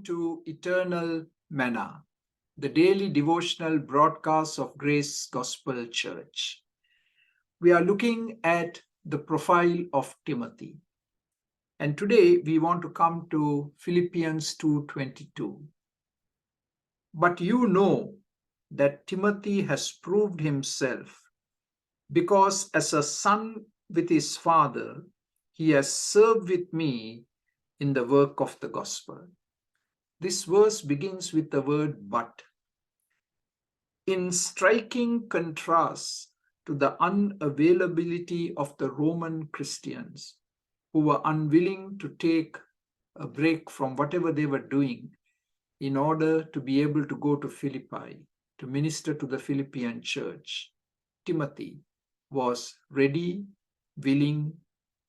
to Eternal Manna, the daily devotional broadcast of Grace Gospel Church. We are looking at the profile of Timothy. And today we want to come to Philippians 2:22. But you know that Timothy has proved himself, because as a son with his father, he has served with me in the work of the gospel. This verse begins with the word but, in striking contrast to the unavailability of the Roman Christians who were unwilling to take a break from whatever they were doing in order to be able to go to Philippi to minister to the Philippian church. Timothy was ready, willing,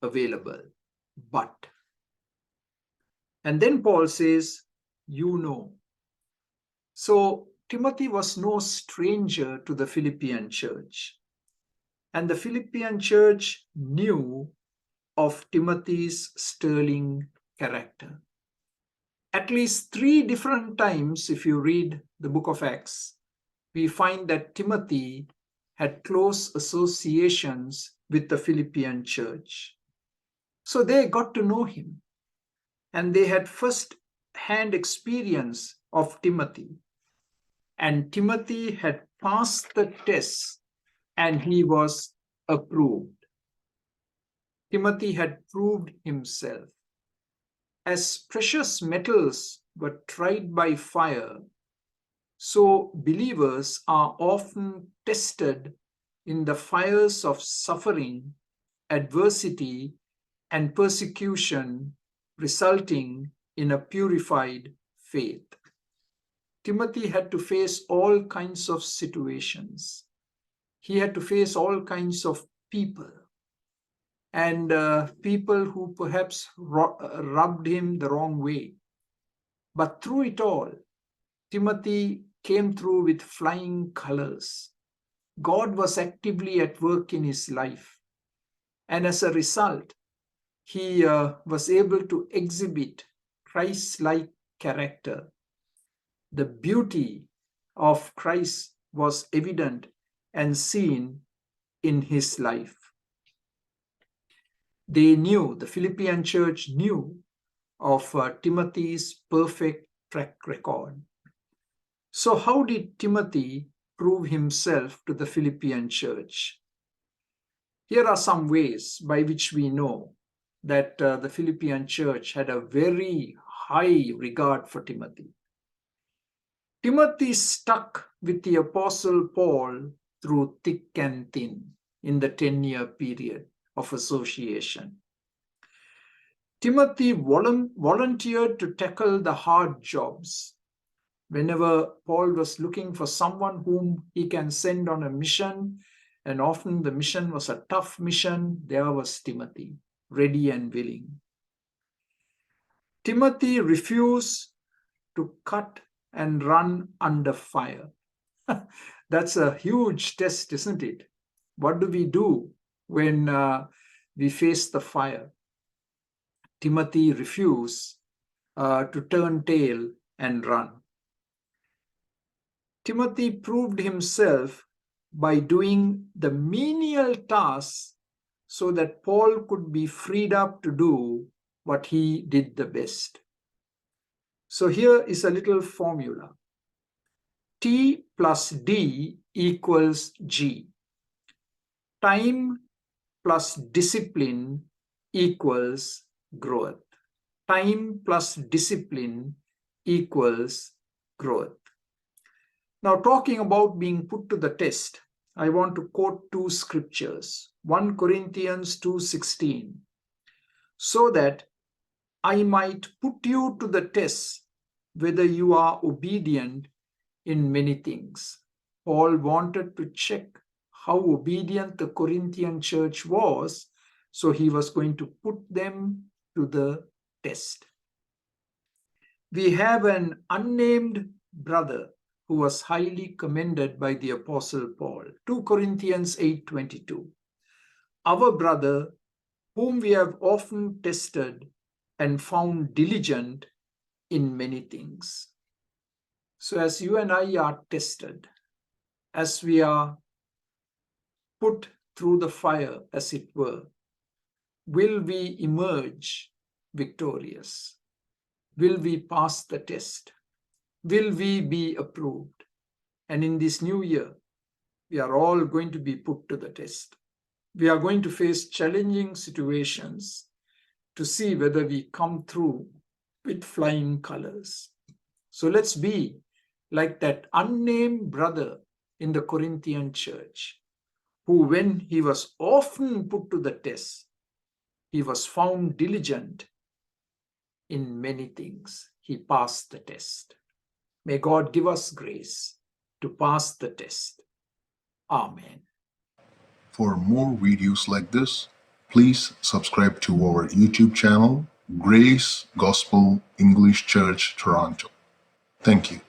available, but. And then Paul says, you know. So Timothy was no stranger to the Philippian church. And the Philippian church knew of Timothy's sterling character. At least 3 different times, if you read the book of Acts, we find that Timothy had close associations with the Philippian church. So they got to know him, and they had first-hand experience of Timothy. And Timothy had passed the test, and he was approved. Timothy had proved himself. As precious metals were tried by fire, so believers are often tested in the fires of suffering, adversity, and persecution, resulting in a purified faith. Timothy had to face all kinds of situations. He had to face all kinds of people, and people who perhaps rubbed him the wrong way. But through it all, Timothy came through with flying colors. God was actively at work in his life. And as a result, he was able to exhibit Christ-like character. The beauty of Christ was evident and seen in his life. They knew, the Philippian church knew of Timothy's perfect track record. So how did Timothy prove himself to the Philippian church? Here are some ways by which we know that the Philippian church had a very high regard for Timothy. Timothy stuck with the Apostle Paul through thick and thin in the 10-year period of association. Timothy volunteered to tackle the hard jobs. Whenever Paul was looking for someone whom he can send on a mission, and often the mission was a tough mission, there was Timothy, ready and willing. Timothy refused to cut and run under fire. That's a huge test, isn't it? What do we do when we face the fire? Timothy refused to turn tail and run. Timothy proved himself by doing the menial tasks so that Paul could be freed up to do what he did the best. So here is a little formula. T plus D equals G. Time plus discipline equals growth. Time plus discipline equals growth. Now, talking about being put to the test, I want to quote 2 scriptures. 1 Corinthians 2:16. So that I might put you to the test whether you are obedient in many things. Paul wanted to check how obedient the Corinthian church was, so he was going to put them to the test. We have an unnamed brother who was highly commended by the Apostle Paul. 2 Corinthians 8:22. Our brother, whom we have often tested and found diligent in many things. So, as you and I are tested, as we are put through the fire, as it were, will we emerge victorious? Will we pass the test? Will we be approved? And in this new year, we are all going to be put to the test. We are going to face challenging situations to see whether we come through with flying colors. So let's be like that unnamed brother in the Corinthian church, who, when he was often put to the test, he was found diligent in many things. He passed the test. May God give us grace to pass the test. Amen. For more videos like this, please subscribe to our YouTube channel, Grace Gospel English Church Toronto. Thank you.